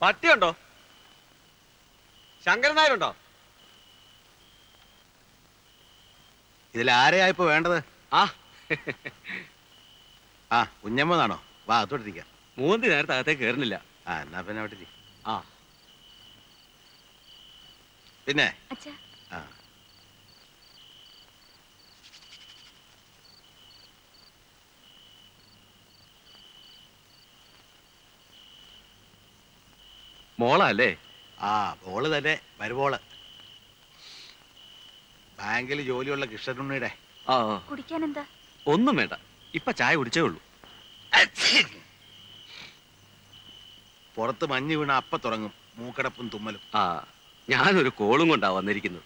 പട്ടിയുണ്ടോ? ശങ്കരൻ നായരുണ്ടോ? ഇതിലാരെയാ ഇപ്പൊ വേണ്ടത്? ആ ആ കുഞ്ഞമ്മന്നാണോ? വാ അതോട്ടിരിക്കാം. മൂന്തി നേരത്തെ അകത്തേക്ക് കയറുന്നില്ല. ആ എന്നാ പിന്നെ അവിടെ ആ പിന്നെ ആ മോളല്ലേ? ആ ബോള് തന്നെ വരുബോള്. ബാങ്കിൽ ജോലിയുള്ള കൃഷ്ണനുണ്ണിയുടെ. ആ കുടിക്കാൻ എന്താ? ഒന്നും വേണ്ട, ഇപ്പൊ ചായ കുടിച്ചേ ഉള്ളൂ. പുറത്ത് മഞ്ഞ് വീണ അപ്പ തുടങ്ങും മൂക്കടപ്പും തുമ്മലും. ആ ഞാനൊരു കോളും കൊണ്ടാ വന്നിരിക്കുന്നത്.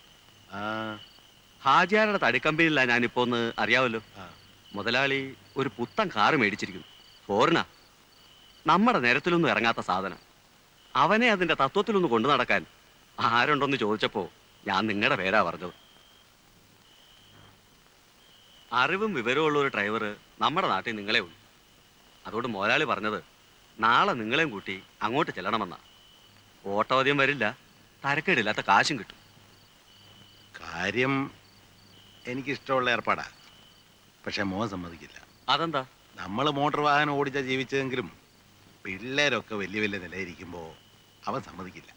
ആ ഹാജിയാരുടെ തടിക്കമ്പിയില്ല ഞാനിപ്പോ ഒന്ന് അറിയാവല്ലോ. ആ. മുതലാളി ഒരു പുത്തൻ കാറ് മേടിച്ചിരിക്കുന്നു. ഫോറിനാ, നമ്മുടെ നിരത്തിലൊന്നും ഇറങ്ങാത്ത സാധനം. അവനെ അതിന്റെ തത്വത്തിലൊന്ന് കൊണ്ടു നടക്കാൻ ആരുണ്ടോന്ന് ചോദിച്ചപ്പോ ഞാൻ നിങ്ങളുടെ പേരാ പറഞ്ഞത്. അറിവും വിവരവും ഉള്ള ഒരു ഡ്രൈവർ നമ്മുടെ നാട്ടിൽ നിങ്ങളെ ഉള്ളൂ. അതുകൊണ്ട് മുതലാളി പറഞ്ഞത് നാളെ നിങ്ങളെയും കൂട്ടി അങ്ങോട്ട് ചെല്ലണമെന്നാ. ഓട്ടോദ്യം വരില്ല, തരക്കേടില്ലാത്ത കാശും കിട്ടും. കാര്യം എനിക്കിഷ്ടമുള്ള ഏർപ്പാടാ, പക്ഷെ മോൻ സമ്മതിക്കില്ല. അതെന്താ? നമ്മൾ മോട്ടോർ വാഹനം ഓടിച്ചാ ജീവിച്ചതെങ്കിലും പിള്ളേരൊക്കെ വലിയ വലിയ നിലയിരിക്കുമ്പോ അവൻ സമ്മതിക്കില്ല.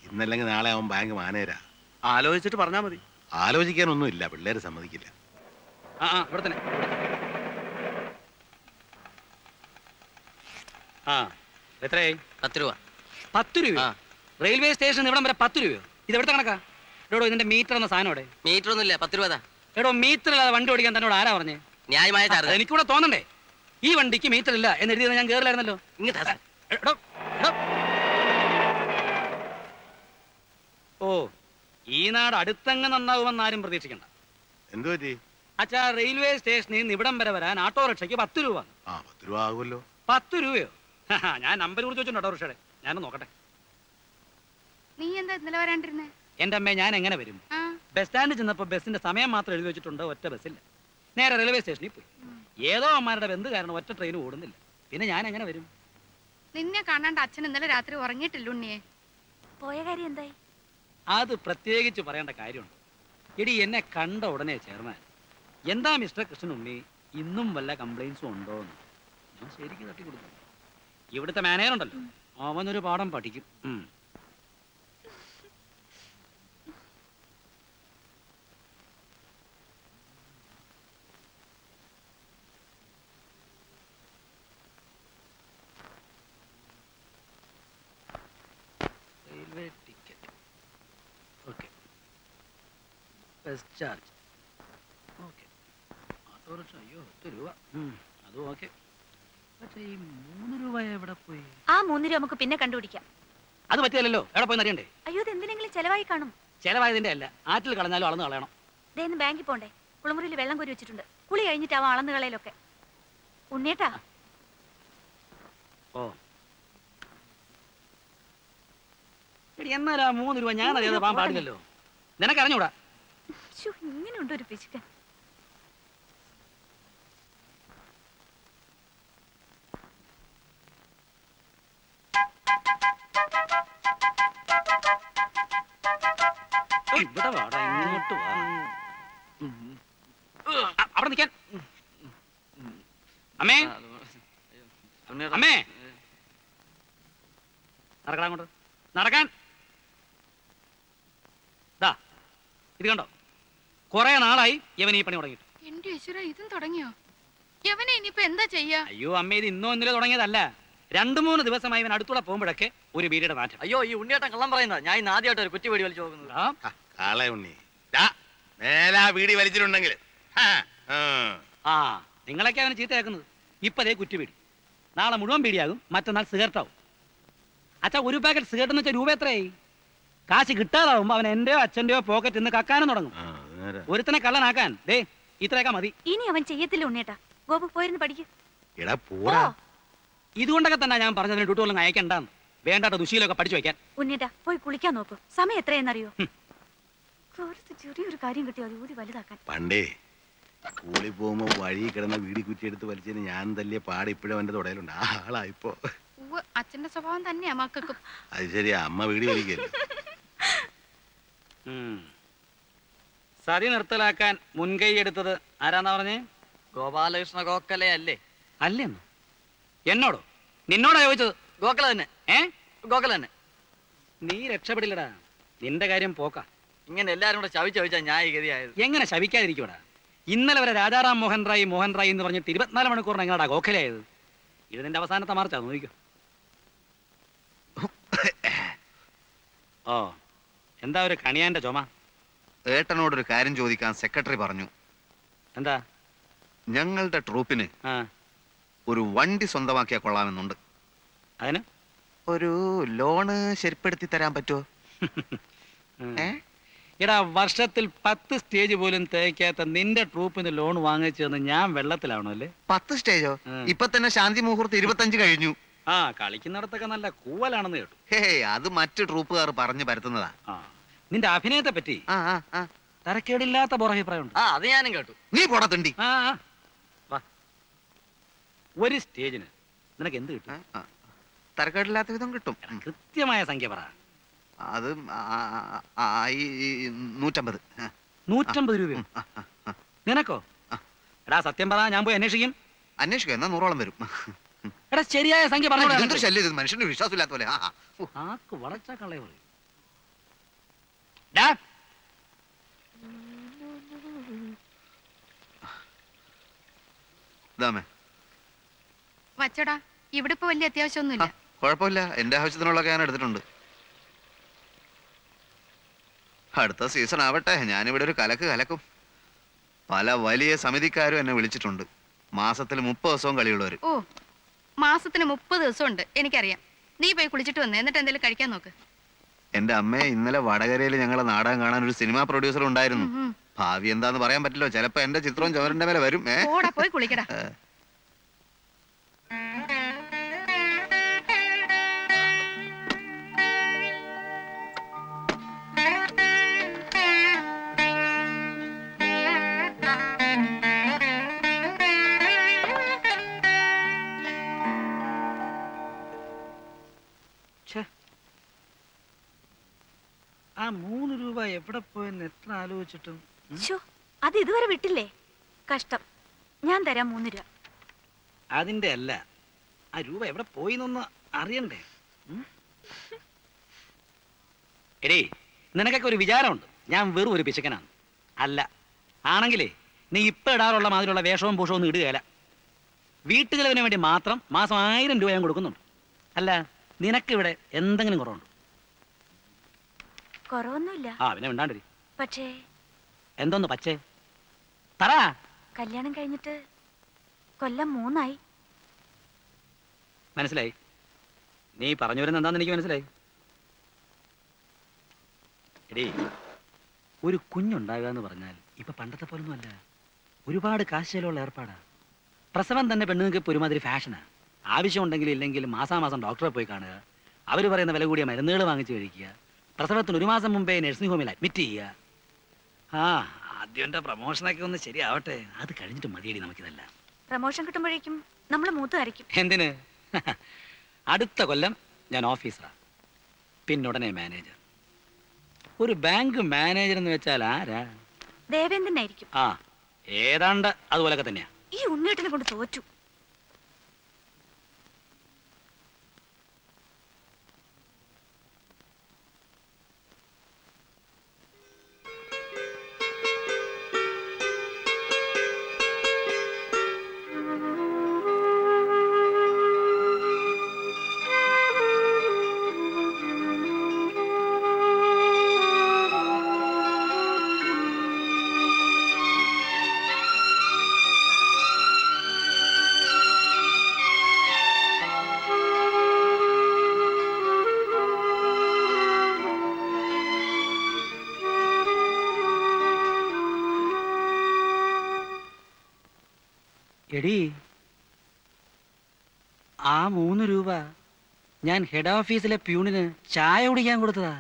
ഇന്നല്ലെങ്കിൽ നാളെ അവൻ ബാങ്ക് മാനേരാ. ആലോചിച്ചിട്ട് പറഞ്ഞാ മതി. ആലോചിക്കാനൊന്നുമില്ല, പിള്ളേര് സമ്മതിക്കില്ല. ഇവിടെ തന്നെ. ആ എത്രയായി? 10 രൂപ. 10 രൂപ? റെയിൽവേ സ്റ്റേഷൻ ഇവിടം വരെ 10 രൂപയോ? ഇത് എവിടുത്തെ കണക്കാ? എടോ ഇതിന്റെ മീറ്റർ എന്ന സാധനം ഇവിടെ. മീറ്റർ ഒന്നുമില്ല, 10 രൂപ. എടോ മീറ്റർ ഇല്ലാതെ വണ്ടി ഓടിക്കാൻ തന്നോട് ആരാ പറഞ്ഞേ? ന്യായമായ ചാർജ്. എനിക്കൂടെ തോന്നണ്ടേ? ഈ വണ്ടിക്ക് മീറ്റർ ഇല്ല എന്ന് എഴുതിയത് ഞാൻ കേറില്ലായിരുന്നല്ലോ. എടോ, എടോ. ഓ ഈ നാട് അടുത്തങ്ങ് നന്നാവുമെന്ന് ആരും പ്രതീക്ഷിക്കണ്ട. എന്തു പറ്റി? അച്ഛാ, റെയിൽവേ സ്റ്റേഷനിൽ നിന്ന് ഇവിടം വരെ വരാൻ ഓട്ടോറിക്ഷയ്ക്ക് 10 രൂപ. ആ 10 രൂപ ആകുമല്ലോ. 10 രൂപയോ? ഞാൻ നമ്പർ കുറിച്ച് വെച്ചിട്ടുണ്ട് ഓട്ടോറിക്ഷയുടെ. ഞാനൊന്ന് നോക്കട്ടെ. നീ എന്താ ഇന്നലെ വരാണ്ടിരുന്നേ? എന്റെ അമ്മ, ഞാൻ എങ്ങനെ വരും? ബസ് സ്റ്റാൻഡിൽ ചെന്നപ്പോ ബസിന്റെ സമയം മാത്രം എഴുതി വെച്ചിട്ടുണ്ട്, ഒറ്റ ബസ്സില്ല. നേരെ റെയിൽവേ സ്റ്റേഷനിൽ പോയി. ഏതോ അമ്മമാരുടെ ബന്ധു കാരണം ഒറ്റ ട്രെയിൻ ഓടുന്നില്ല. പിന്നെ ഞാൻ എങ്ങനെ വരും? നിന്നെ കാണാണ്ട് അച്ഛൻ ഇന്നലെ രാത്രി ഉറങ്ങിയിട്ടില്ല ഉണ്ണിയെ. പോയ കാര്യം എന്തായി? അത് പ്രത്യേകിച്ച് പറയേണ്ട കാര്യമുണ്ട്. എടി, എന്നെ കണ്ട ഉടനെ ചെയർമാൻ, എന്താ മിസ്റ്റർ കൃഷ്ണനുണ്ണി, ഇന്നും വല്ല കംപ്ലൈൻസും ഉണ്ടോ എന്ന് ഞാൻ ശരിക്കും തട്ടി കൊടുത്തു. ഇവിടുത്തെ മാനേജർ ഉണ്ടല്ലോ, അവനൊരു പാഠം പഠിക്കും. Railway ticket, okay. Bus charge, okay. Auto rickshaw, അയ്യോ 10 രൂപ, അതും ഓക്കെ. പക്ഷേ ഈ 3 രൂപ എവിടെ പോയി? ആ 3 രൂപ നമുക്ക് പിന്നെ കണ്ടുപിടിക്കാം. അത് പറ്റിയല്ലോ, എവിടെ പോയി അറിയണ്ടേ? അയ്യോ, ഇത് എന്തിനെങ്കിലും ചെലവായി കാണും. ചെലവായതിന്റെ അല്ല, ആറ്റിൽ കളഞ്ഞാലും അളന്ന് കളയണം. ഇന്ന് ബാങ്കിൽ പോണ്ടേ? കുളിമുറിയിൽ വെള്ളം കോരി വെച്ചിട്ടുണ്ട്. കുളി കഴിഞ്ഞിട്ടാവും അളന്ന് കളയിലൊക്കെ. ഉണ്ണിയേട്ടാ. ഓ എന്നാലാ 3 രൂപ ഞാൻ അറിയാതെ പോകാൻ പാടില്ലല്ലോ. നിനക്കറിഞ്ഞൂടാ? ഇങ്ങനെയുണ്ട് ഒരു പിശുക്കൻ. ഇവിടെ വാടാ, ഇങ്ങോട്ട് വാ. അവിടെ നിൽക്കാൻ. അമ്മേ, അമ്മേ, നടക്കാൻ അങ്ങോട്ട്, നടക്കാൻ. ഇത് കണ്ടോ, കുറെ നാളായി ഇവൻ ഈ പണി തുടങ്ങിയിട്ട്. എന്റെ ഈശ്വര, ഇതും തുടങ്ങിയോ? യവനെ ഇനിയിപ്പോ എന്താ ചെയ്യാ? അയ്യോ അമ്മ, ഇത് ഇന്നോ ഇന്നലെ തുടങ്ങിയതല്ല. 2-3 ദിവസമായി ഇവൻ അടുത്തുള്ള പോകുമ്പോഴൊക്കെ ഒരു വീടിയുടെ മാറ്റം. അയ്യോ, ഈ ഉണ്ണിയേട്ടൻ കള്ളം പറയുന്നത്. ഞാൻ ഇന്ന് ആദ്യമായിട്ട് ഒരു കുറ്റി വീടി വലിച്ചു പോകുന്നത്. കാളെ ഉണ്ണി, മേലാ വീടി വലിച്ചിട്ടുണ്ടെങ്കിൽ ആ നിങ്ങളൊക്കെ അവന് ചീത്തയാക്കുന്നത്. ഇപ്പതേ കുറ്റി വീടി, നാളെ മുഴുവൻ വീടിയാകും, മറ്റന്നാൾ സിഗരറ്റാവും. അച്ഛാ, ഒരു പാക്കറ്റ് സിഗരറ്റ് എന്ന് വെച്ചാൽ രൂപ എത്രയായി? കാശ് കിട്ടാതാവുമ്പോ അവൻ എന്റെയോ അച്ഛന്റെയോ പോക്കറ്റ് ഇന്ന് കക്കാനും തുടങ്ങും. ഒരുത്തനെ കള്ളനാക്കാൻ ദേ ഇത്രയൊക്കെ മതി. ഇനി അവൻ ചെയ്യത്തില്ല ഉണ്ണേട്ടാ. ഗോപു പോയിരുന്ന് പഠിക്കും. ഇതുകൊണ്ടൊക്കെ തന്നെ ഞാൻ പറഞ്ഞതിന് ഡ്യൂട്ടികളും അയക്കണ്ടെന്ന്. വേണ്ടാത്ത ദുശീലൊക്കെ പഠിച്ചു വെക്കാൻ. ഉണ്ണേട്ടാ, പോയി കുളിക്കാൻ നോക്കൂ. സമയം എത്രയെന്നറിയോ? ചെറിയൊരു കാര്യം കിട്ടിയോ അത് ഊതി വലുതാക്കാൻ. പണ്ടേ സ്കൂളിൽ പോകുമ്പോ വഴി കിടന്ന വീടി കുറ്റി എടുത്ത് വലിച്ചതിന് ഞാൻ തല്ലിയ പാട് ഇപ്പോഴും അവന്റെ തുടയിലുണ്ട്. ആളാ ഇപ്പോ. അച്ഛന്റെ സ്വഭാവം തന്നെയാ മക്കൾക്കും. അത് ശരിയാ, അമ്മ വീഡിയോ വലിക്കല്ലേ. സതി നിർത്തലാക്കാൻ മുൻകൈ എടുത്തത് ആരാന്നാ പറഞ്ഞേ? ഗോപാലകൃഷ്ണ ഗോഖലെ അല്ലേ? അല്ലെന്ന് എന്നോടോ? നിന്നോടാ ചോദിച്ചത്? ഗോഖല തന്നെ. ഗോഖല തന്നെ. നീ രക്ഷപ്പെടില്ലടാ, നിന്റെ കാര്യം പോക്കാ. ഇങ്ങനെ എല്ലാരും കൂടെ ചവിച്ചാ ഞാൻ ഈ ഗതിയായത്. എങ്ങനെ ശവിക്കാതിരിക്കൂടാ? ഇന്നലെ വരെ രാജാറാം മോഹൻ റായ് എന്ന് പറഞ്ഞിട്ട് 24 മണിക്കൂറിന് എങ്ങനെയാ ഗോഖലയായത്? ഇത് നിന്റെ അവസാനത്തെ മാർച്ചാ, നോക്കിക്കോ. ഓ, എന്താ ഒരു കണിയാന്റെ ചുമ? ഏട്ടനോടൊരു കാര്യം ചോദിക്കാൻ സെക്രട്ടറി പറഞ്ഞു. എന്താ? ഞങ്ങളുടെ ട്രൂപ്പിന് ആ, ഒരു വണ്ടി സ്വന്തമാക്കിയാ കൊള്ളാമെന്നുണ്ട്. അതിന് ഒരു ലോണ് ശരിപ്പെടുത്തി തരാൻ പറ്റുമോ? എടാ, വർഷത്തിൽ 10 സ്റ്റേജ് പോലും തേക്കാത്ത നിന്റെ ട്രൂപ്പിന് ലോൺ വാങ്ങിച്ചതെന്ന് ഞാൻ വെള്ളത്തിലാവണോ അല്ലേ? 10 സ്റ്റേജോ? ഇപ്പൊ തന്നെ ശാന്തി മുഹൂർത്ത് 25 കഴിഞ്ഞു. ആ, കളിക്കുന്നിടത്തൊക്കെ നല്ല കൂവലാണെന്ന് കേട്ടു. ഹേ, അത് മറ്റു ട്രൂപ്പുകാർ പറഞ്ഞു പരത്തുന്നതാ. ആ, നിന്റെ അഭിനയത്തെ പറ്റി ആ ആ ആ തരക്കേടില്ലാത്ത പുറഭിപ്രായമുണ്ട്. അത് ഞാനും കേട്ടു. നീ പോടാ തിണ്ടി. ആ, ആ. വാ. ഒരു സ്റ്റേജിന് നിനക്ക് എന്ത് കിട്ടും? തരക്കേടില്ലാത്ത വിധം കിട്ടും. കൃത്യമായ സംഖ്യ പറ. അത് 150. 150 രൂപയോ? നിനക്കോ? എടാ, സത്യം പറ, ഞാൻ പോയി അന്വേഷിക്കും. അന്വേഷിക്കുക, എന്നാ 100ഓളം വരും. എടാ, ശരിയായ സംഖ്യ പറഞ്ഞു. എന്തൊരു ശല്യം ഇത്, മനുഷ്യന് വിശ്വാസമില്ലാത്ത പോലെ. ആക്ക് വളച്ചാ കള്ളേ പറയും. വച്ചടാ, ഇവിടെ ഇപ്പൊ വലിയ അത്യാവശ്യമൊന്നുമില്ല. കുഴപ്പമില്ല, എന്റെ ആവശ്യത്തിനുള്ളതൊക്കെ ഞാൻ എടുത്തിട്ടുണ്ട്. അടുത്ത സീസൺ ആവട്ടെ, ഞാനിവിടെ ഒരു കലക്കും. പല വലിയ സമിതിക്കാരും എന്നെ വിളിച്ചിട്ടുണ്ട്. മാസത്തിൽ 30 ദിവസവും കളിയുള്ളവര്. ഓ, മാസത്തിന് 30 ദിവസം ഉണ്ട്, എനിക്കറിയാം. നീ പോയി കുളിച്ചിട്ട് വന്ന് എന്നിട്ട് എന്തെങ്കിലും കഴിക്കാൻ നോക്ക്. എന്റെ അമ്മയെ, ഇന്നലെ വടകരയിൽ ഞങ്ങളെ നാടകം കാണാൻ ഒരു സിനിമാ പ്രൊഡ്യൂസർ ഉണ്ടായിരുന്നു. ഭാവി എന്താന്ന് പറയാൻ പറ്റില്ലോ, ചിലപ്പോ എന്റെ ചിത്രവും ചുവരന്റെ മേലെ വരും. ഓടാ, പോയി കുളിക്കടാ. ആ 3 രൂപ എവിടെ പോയെന്ന് എത്ര ആലോചിച്ചിട്ടും അത് ഇതുവരെ വിട്ടില്ലേ? കഷ്ടം. ഞാൻ തരാം 3 രൂപ. അതിന്റെ അല്ല, ആ രൂപ എവിടെ പോയിന്നൊന്ന് അറിയണ്ടേ? എടേ, നിനക്കൊക്കെ ഒരു വിചാരമുണ്ട് ഞാൻ വെറും ഒരു പിശുക്കനാണ്. അല്ല, ആണെങ്കിലേ നീ ഇപ്പൊ ഇടാറുള്ള മാതിരിയുള്ള വേഷവും പൂഷവും ഒന്നും ഇടുകയല്ല. വീട്ടുചെലവിന് വേണ്ടി മാത്രം മാസം 1000 രൂപ ഞാൻ കൊടുക്കുന്നുണ്ട്. അല്ല, നിനക്കിവിടെ എന്തെങ്കിലും കുറവുണ്ടോ? കുറവൊന്നുമില്ല. ആ, പിന്നെ മിണ്ടാണ്ടിരി. പക്ഷേ എന്തോന്ന് പച്ചേ പറ. കല്യാണം കഴിഞ്ഞിട്ട് കൊല്ലം 3 മനസ്സിലായി. നീ പറഞ്ഞു വരുന്ന എന്താന്ന് എനിക്ക് മനസ്സിലായി. എടീ, ഒരു കുഞ്ഞുണ്ടാകുക എന്ന് പറഞ്ഞാൽ ഇപ്പൊ പണ്ടത്തെ പോലൊന്നും അല്ല. ഒരുപാട് കാശുകളുള്ള ഏർപ്പാടാ. പ്രസവം തന്നെ പെണ്ണുങ്ങൾക്ക് ഇപ്പൊ ഒരുമാതിരി ഫാഷനാ. ആവശ്യമുണ്ടെങ്കിലും ഇല്ലെങ്കിലും മാസാമാസം ഡോക്ടറെ പോയി കാണുക, അവർ പറയുന്ന വില കൂടിയ മരുന്നുകൾ വാങ്ങിച്ചു കഴിക്കുക, പ്രസവത്തിന് 1 മാസം മുമ്പേ നഴ്സിംഗ് ഹോമിൽ അഡ്മിറ്റ് ചെയ്യുക. ആ, ആദ്യം എൻ്റെ പ്രമോഷനൊക്കെ ഒന്ന് ശരിയാവട്ടെ, അത് കഴിഞ്ഞിട്ട് മതിയടി നമുക്കിതല്ല. പ്രമോഷൻ കിട്ടുമ്പോഴേക്കും നമ്മൾ മൂത്തുകാരിക്കും. എന്തിന്? അടുത്ത കൊല്ലം ഞാൻ ഓഫീസറാ, പിന്നുടനെ മാനേജർ. ഒരു ബാങ്ക് മാനേജർ എന്ന് വെച്ചാൽ ആരാ? ദേവേന്ദ്രനായിരിക്കും. ആ, ഏതാണ്ട് അതുപോലൊക്കെ തന്നെയാ. ഈ ഉണ്ണേട്ടിനെ കൊണ്ട് തോറ്റു. എടീ, ആ 3 രൂപ ഞാൻ ഹെഡ് ഓഫീസിലെ പ്യൂണിന് ചായ കുടിക്കാൻ കൊടുത്തതാ.